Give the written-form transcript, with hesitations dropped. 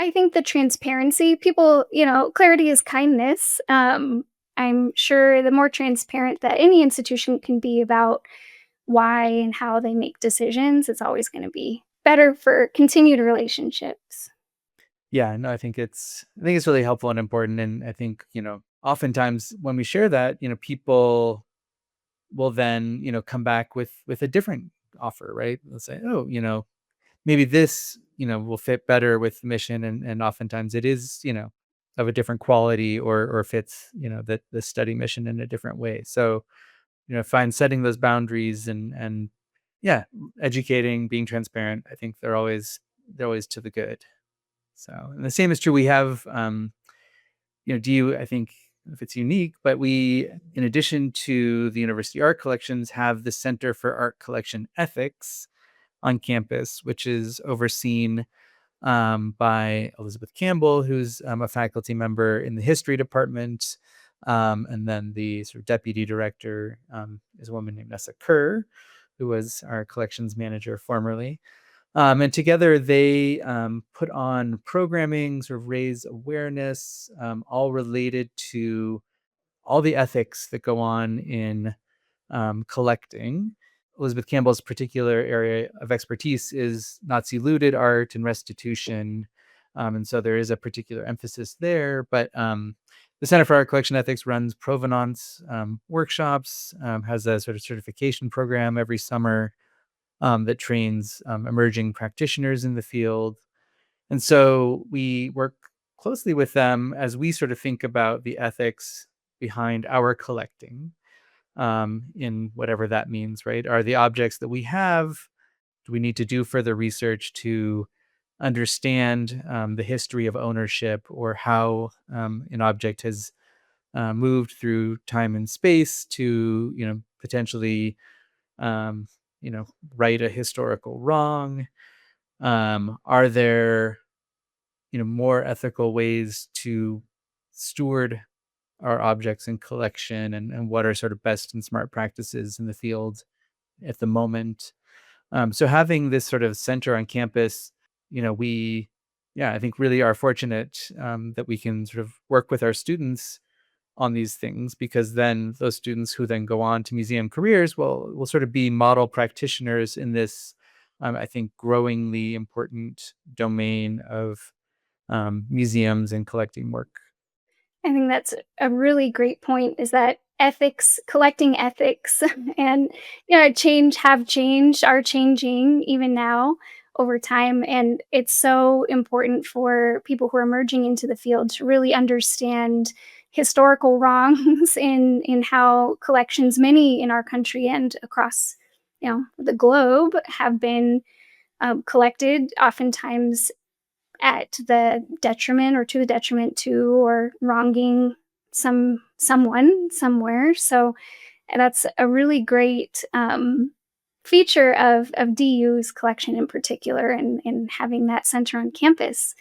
I think the transparency, people, clarity is kindness. I'm sure the more transparent that any institution can be about why and how they make decisions, it's always going to be better for continued relationships. Yeah, no, I think it's really helpful and important. And I think, oftentimes when we share that, people will then, come back with a different offer, right? They'll say, oh, maybe this, will fit better with the mission. And oftentimes it is, of a different quality or fits, the study mission in a different way. So, find setting those boundaries and yeah, educating, being transparent. I think they're always to the good. So, and the same is true. We have, DU, I think if it's unique, but we, in addition to the university art collections, have the Center for Art Collection Ethics on campus, which is overseen by Elizabeth Campbell, who's a faculty member in the history department. And then the sort of deputy director is a woman named Nessa Kerr, who was our collections manager formerly. And together they put on programming, sort of raise awareness, all related to all the ethics that go on in collecting. Elizabeth Campbell's particular area of expertise is Nazi looted art and restitution. And so there is a particular emphasis there. But the Center for Art Collection Ethics runs provenance workshops, has a sort of certification program every summer that trains emerging practitioners in the field. And so we work closely with them as we sort of think about the ethics behind our collecting, in whatever that means, right? Are the objects that we have, do we need to do further research to understand the history of ownership or how an object has moved through time and space to, potentially um, right a historical wrong? Are there, more ethical ways to steward our objects in collection, and what are sort of best and smart practices in the field at the moment? So having this sort of center on campus, we, yeah, I think really are fortunate that we can sort of work with our students on these things, because then those students who then go on to museum careers will sort of be model practitioners in this, I think, growingly important domain of museums and collecting work. I think that's a really great point is that ethics, collecting ethics and have changed, are changing even now over time. And it's so important for people who are emerging into the field to really understand historical wrongs in how collections, many in our country and across the globe, have been collected, oftentimes at the detriment or to the detriment to or wronging someone somewhere. So that's a really great feature of DU's collection in particular, and having that center on campus.